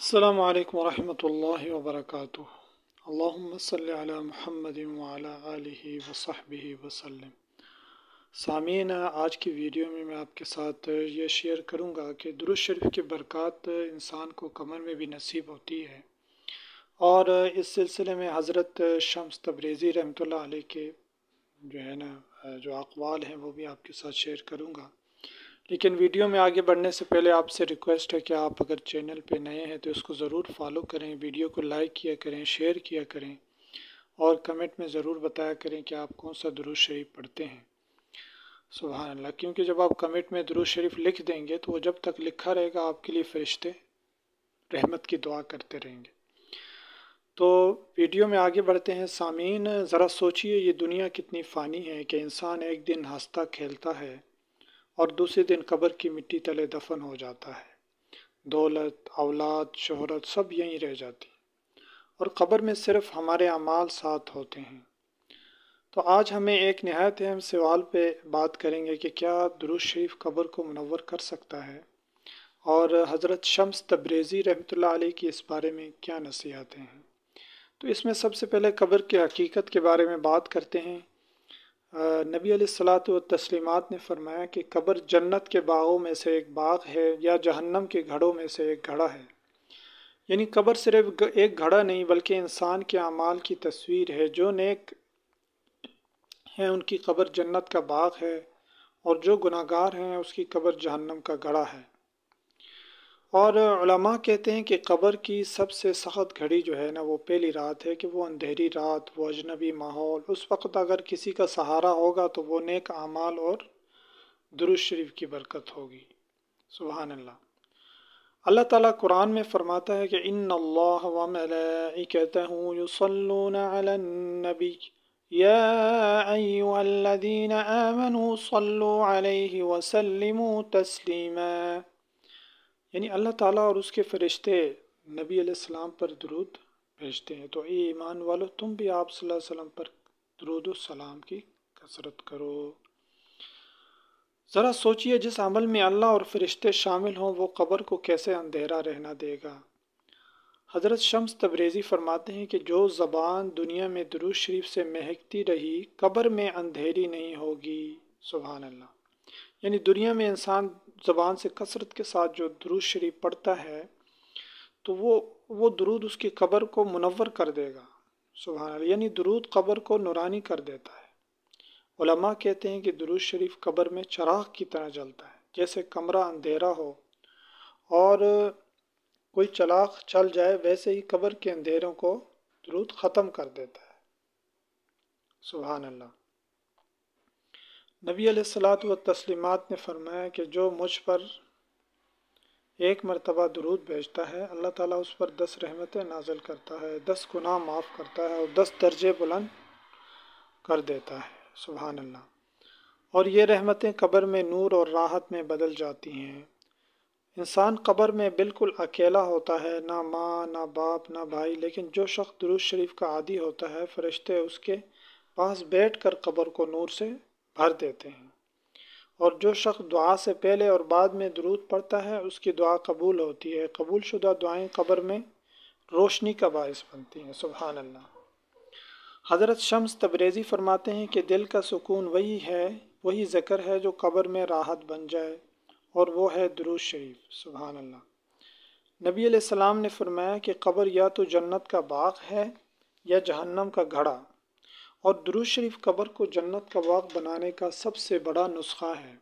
السلام علیکم ورحمۃ اللہ وبرکاتہ۔ اللہم صلی علی محمد وعلی آلہ وصحبہ وسلم۔ سامعین، آج کی ویڈیو میں آپ کے ساتھ یہ شیئر کروں گا کہ درود شریف کی برکات انسان کو کمر میں بھی نصیب ہوتی ہے، اور اس سلسلے میں حضرت شمس تبریزی رحمۃ اللہ علیہ کے جو اقوال ہیں وہ بھی آپ کے ساتھ شیئر کروں گا۔ لیکن ویڈیو میں آگے بڑھنے سے پہلے آپ سے ریکویسٹ ہے کہ آپ اگر چینل پہ نئے ہیں تو اس کو ضرور فالو کریں، ویڈیو کو لائک کیا کریں، شیئر کیا کریں، اور کمنٹ میں ضرور بتایا کریں کہ آپ کون سا درود شریف پڑھتے ہیں۔ سبحان اللہ، کیونکہ جب آپ کمنٹ میں درود شریف لکھ دیں گے تو وہ جب تک لکھا رہے گا آپ کے لیے فرشتے رحمت کی دعا کرتے رہیں گے۔ تو ویڈیو میں آگے بڑھتے ہیں۔ سامعین، ذرا سوچئے یہ دنیا کتنی فانی ہے کہ انسان ایک دن ہنستا کھیلتا ہے اور دوسرے دن قبر کی مٹی تلے دفن ہو جاتا ہے۔ دولت، اولاد، شہرت سب یہیں رہ جاتی، اور قبر میں صرف ہمارے اعمال ساتھ ہوتے ہیں۔ تو آج ہمیں ایک نہایت اہم سوال پہ بات کریں گے کہ کیا درود شریف قبر کو منور کر سکتا ہے، اور حضرت شمس تبریزی رحمۃ اللہ علیہ کی اس بارے میں کیا نصیحتیں ہیں۔ تو اس میں سب سے پہلے قبر کی حقیقت کے بارے میں بات کرتے ہیں۔ نبی علیہ الصلاۃ والتسلیمات نے فرمایا کہ قبر جنت کے باغوں میں سے ایک باغ ہے یا جہنم کے گھڑوں میں سے ایک گھڑا ہے۔ یعنی قبر صرف ایک گھڑا نہیں بلکہ انسان کے اعمال کی تصویر ہے۔ جو نیک ہیں ان کی قبر جنت کا باغ ہے، اور جو گناہگار ہیں اس کی قبر جہنم کا گڑھا ہے۔ اور علماء کہتے ہیں کہ قبر کی سب سے سخت گھڑی جو ہے نا وہ پہلی رات ہے، کہ وہ اندھیری رات، وہ اجنبی ماحول، اس وقت اگر کسی کا سہارا ہوگا تو وہ نیک اعمال اور درود شریف کی برکت ہوگی۔ سبحان اللہ۔ اللہ تعالیٰ قرآن میں فرماتا ہے کہ ان اللہ وملائکتہ یصلون علی النبی یا ایھا الذین آمنوا صلوا علیہ وسلموا تسلیما۔ یعنی اللہ تعالیٰ اور اس کے فرشتے نبی علیہ السلام پر درود بھیجتے ہیں، تو اے ایمان والو تم بھی آپ صلی اللہ علیہ وسلم پر درود و سلام کی کثرت کرو۔ ذرا سوچئے جس عمل میں اللہ اور فرشتے شامل ہوں وہ قبر کو کیسے اندھیرا رہنا دے گا۔ حضرت شمس تبریزی فرماتے ہیں کہ جو زبان دنیا میں درود شریف سے مہکتی رہی قبر میں اندھیری نہیں ہوگی۔ سبحان اللہ۔ یعنی دنیا میں انسان زبان سے کثرت کے ساتھ جو درود شریف پڑھتا ہے تو وہ درود اس کی قبر کو منور کر دے گا۔ سبحان اللہ۔ یعنی درود قبر کو نورانی کر دیتا ہے۔ علماء کہتے ہیں کہ درود شریف قبر میں چراغ کی طرح جلتا ہے، جیسے کمرہ اندھیرا ہو اور کوئی چراغ چل جائے ویسے ہی قبر کے اندھیروں کو درود ختم کر دیتا ہے۔ سبحان اللہ۔ نبی علیہ الصلاۃ والتسلیمات نے فرمایا کہ جو مجھ پر ایک مرتبہ درود بھیجتا ہے اللہ تعالیٰ اس پر 10 رحمتیں نازل کرتا ہے، 10 گناہ معاف کرتا ہے اور 10 درجے بلند کر دیتا ہے۔ سبحان اللہ۔ اور یہ رحمتیں قبر میں نور اور راحت میں بدل جاتی ہیں۔ انسان قبر میں بالکل اکیلا ہوتا ہے، نہ ماں، نہ باپ، نہ بھائی، لیکن جو شخص درود شریف کا عادی ہوتا ہے فرشتے اس کے پاس بیٹھ کر قبر کو نور سے بھر دیتے ہیں، اور جو شخص دعا سے پہلے اور بعد میں درود پڑھتا ہے اس کی دعا قبول ہوتی ہے۔ قبول شدہ دعائیں قبر میں روشنی کا باعث بنتی ہیں۔ سبحان اللہ۔ حضرت شمس تبریزی فرماتے ہیں کہ دل کا سکون وہی ذکر ہے جو قبر میں راحت بن جائے، اور وہ ہے درود شریف۔ سبحان اللہ۔ نبی علیہ السلام نے فرمایا کہ قبر یا تو جنت کا باغ ہے یا جہنم کا گھڑا، اور درود شریف قبر کو جنت کا باغ بنانے کا سب سے بڑا نسخہ ہے۔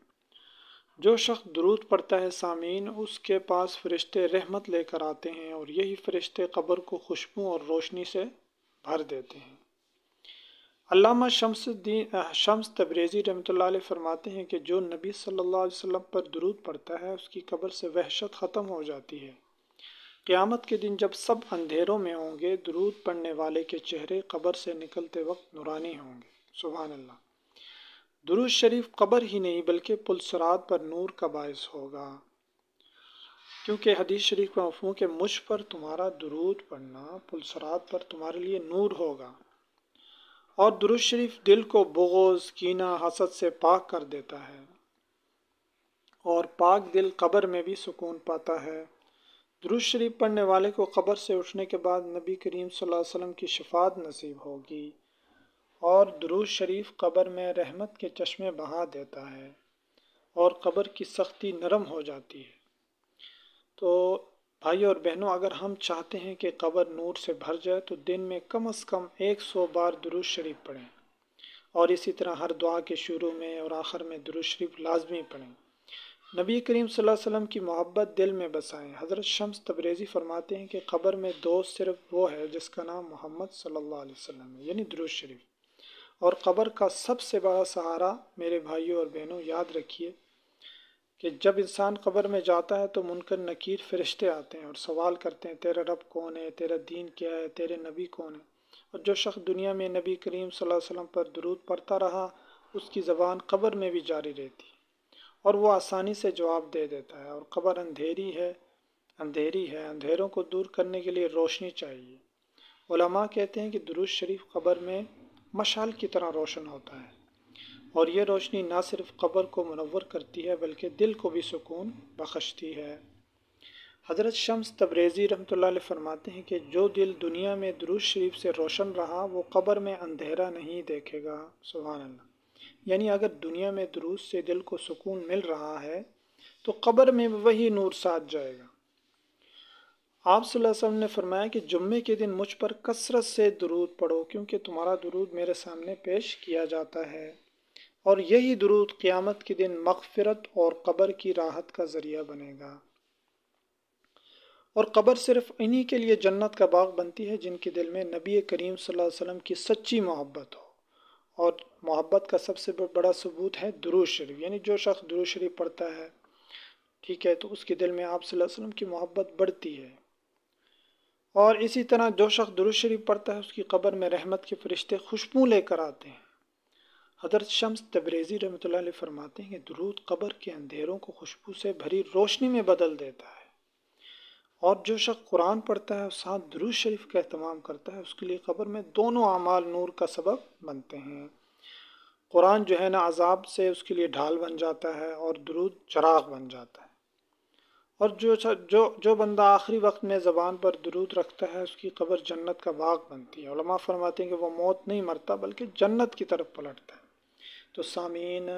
جو شخص درود پڑھتا ہے سامعین اس کے پاس فرشتے رحمت لے کر آتے ہیں، اور یہی فرشتے قبر کو خوشبو اور روشنی سے بھر دیتے ہیں۔ علامہ شمس تبریزی رحمۃ اللہ علیہ فرماتے ہیں کہ جو نبی صلی اللہ علیہ وسلم پر درود پڑھتا ہے اس کی قبر سے وحشت ختم ہو جاتی ہے۔ قیامت کے دن جب سب اندھیروں میں ہوں گے درود پڑھنے والے کے چہرے قبر سے نکلتے وقت نورانی ہوں گے۔ سبحان اللہ۔ درود شریف قبر ہی نہیں بلکہ پل صراط پر نور کا باعث ہوگا، کیونکہ حدیث شریف کا مفہوم کہ مجھ پر تمہارا درود پڑھنا پل صراط پر تمہارے لیے نور ہوگا۔ اور درود شریف دل کو بغض، کینہ، حسد سے پاک کر دیتا ہے، اور پاک دل قبر میں بھی سکون پاتا ہے۔ درود شریف پڑھنے والے کو قبر سے اٹھنے کے بعد نبی کریم صلی اللہ علیہ وسلم کی شفاعت نصیب ہوگی، اور درود شریف قبر میں رحمت کے چشمے بہا دیتا ہے اور قبر کی سختی نرم ہو جاتی ہے۔ تو بھائیو اور بہنوں، اگر ہم چاہتے ہیں کہ قبر نور سے بھر جائے تو دن میں کم از کم 100 بار درود شریف پڑھیں، اور اسی طرح ہر دعا کے شروع میں اور آخر میں درود شریف لازمی پڑھیں۔ نبی کریم صلی اللہ علیہ وسلم کی محبت دل میں بسائیں۔ حضرت شمس تبریزی فرماتے ہیں کہ قبر میں دوست صرف وہ ہے جس کا نام محمد صلی اللہ علیہ وسلم ہے، یعنی درود شریف۔ اور قبر کا سب سے بڑا سہارا میرے بھائیوں اور بہنوں، یاد رکھیے کہ جب انسان قبر میں جاتا ہے تو منکر نکیر فرشتے آتے ہیں اور سوال کرتے ہیں تیرا رب کون ہے، تیرا دین کیا ہے، تیرے نبی کون ہے۔ اور جو شخص دنیا میں نبی کریم صلی اللہ علیہ وسلم پر درود پڑھتا رہا، اس کی زبان قبر میں بھی جاری رہتی ہے اور وہ آسانی سے جواب دے دیتا ہے۔ اور قبر اندھیری ہے، اندھیروں کو دور کرنے کے لیے روشنی چاہیے۔ علماء کہتے ہیں کہ درود شریف قبر میں مشعل کی طرح روشن ہوتا ہے، اور یہ روشنی نہ صرف قبر کو منور کرتی ہے بلکہ دل کو بھی سکون بخشتی ہے۔ حضرت شمس تبریزی رحمۃ اللہ علیہ فرماتے ہیں کہ جو دل دنیا میں درود شریف سے روشن رہا وہ قبر میں اندھیرا نہیں دیکھے گا۔ سبحان اللہ، یعنی اگر دنیا میں درود سے دل کو سکون مل رہا ہے تو قبر میں وہی نور ساتھ جائے گا۔ آپ صلی اللہ علیہ وسلم نے فرمایا کہ جمعے کے دن مجھ پر کثرت سے درود پڑھو، کیونکہ تمہارا درود میرے سامنے پیش کیا جاتا ہے، اور یہی درود قیامت کے دن مغفرت اور قبر کی راحت کا ذریعہ بنے گا۔ اور قبر صرف انہی کے لیے جنت کا باغ بنتی ہے جن کے دل میں نبی کریم صلی اللہ علیہ وسلم کی سچی محبت ہو، اور محبت کا سب سے بڑا ثبوت ہے درود شریف، یعنی جو شخص درود شریف پڑھتا ہے، ٹھیک ہے، تو اس کے دل میں آپ صلی اللہ علیہ وسلم کی محبت بڑھتی ہے۔ اور اسی طرح جو شخص درود شریف پڑھتا ہے اس کی قبر میں رحمت کے فرشتے خوشبو لے کر آتے ہیں۔ حضرت شمس تبریزی رحمۃ اللہ علیہ فرماتے ہیں کہ درود قبر کے اندھیروں کو خوشبو سے بھری روشنی میں بدل دیتا ہے، اور جو شخص قرآن پڑھتا ہے اور ساتھ درود شریف کا اہتمام کرتا ہے اس کے لیے قبر میں دونوں اعمال نور کا سبب بنتے ہیں۔ قرآن جو ہے نا عذاب سے اس کے لیے ڈھال بن جاتا ہے، اور درود چراغ بن جاتا ہے۔ اور جو بندہ آخری وقت میں زبان پر درود رکھتا ہے اس کی قبر جنت کا باغ بنتی ہے۔ علماء فرماتے ہیں کہ وہ موت نہیں مرتا بلکہ جنت کی طرف پلٹتا ہے۔ تو سامعین،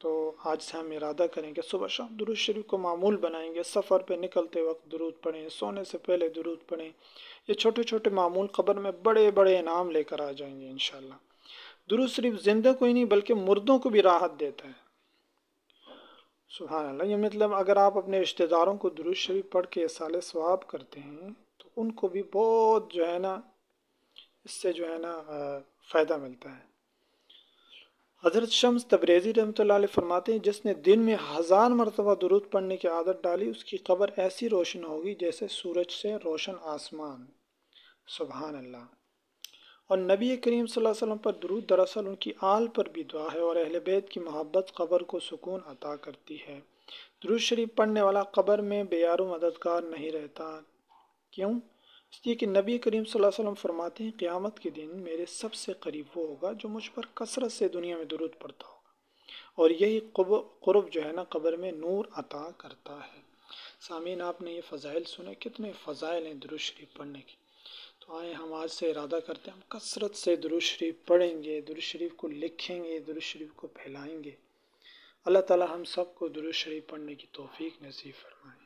تو آج سے ہم ارادہ کریں کہ صبح شام درود شریف کو معمول بنائیں گے، سفر پہ نکلتے وقت درود پڑھیں، سونے سے پہلے درود پڑھیں۔ یہ چھوٹے چھوٹے معمول قبر میں بڑے بڑے انعام لے کر آ جائیں گے انشاءاللہ۔ درود شریف زندہ کو ہی نہیں بلکہ مردوں کو بھی راحت دیتا ہے۔ سبحان اللہ، یہ مطلب اگر آپ اپنے رشتہ داروں کو درود شریف پڑھ کے اصالِ ثواب کرتے ہیں تو ان کو بھی بہت جو ہے نا اس سے جو ہے نا فائدہ ملتا ہے۔ حضرت شمس تبریزی رحمۃ اللہ علیہ فرماتے ہیں جس نے دن میں 1000 مرتبہ درود پڑھنے کی عادت ڈالی اس کی قبر ایسی روشن ہوگی جیسے سورج سے روشن آسمان۔ سبحان اللہ۔ اور نبی کریم صلی اللہ علیہ وسلم پر درود دراصل ان کی آل پر بھی دعا ہے، اور اہل بیت کی محبت قبر کو سکون عطا کرتی ہے۔ درود شریف پڑھنے والا قبر میں بے یار و مددگار نہیں رہتا۔ کیوں؟ اس لیے کہ نبی کریم صلی اللہ علیہ وسلم فرماتے ہیں قیامت کے دن میرے سب سے قریب وہ ہوگا جو مجھ پر کثرت سے دنیا میں درود پڑھتا ہوگا، اور یہی قرب جو ہے نا قبر میں نور عطا کرتا ہے۔ سامعین، آپ نے یہ فضائل سنے، کتنے فضائل ہیں درود شریف پڑھنے کی۔ تو آئیں ہم آج سے ارادہ کرتے ہیں ہم کثرت سے درود شریف پڑھیں گے، درود شریف کو لکھیں گے، درود شریف کو پھیلائیں گے۔ اللہ تعالی ہم سب کو درود شریف پڑھنے کی توفیق نصیب فرمائے۔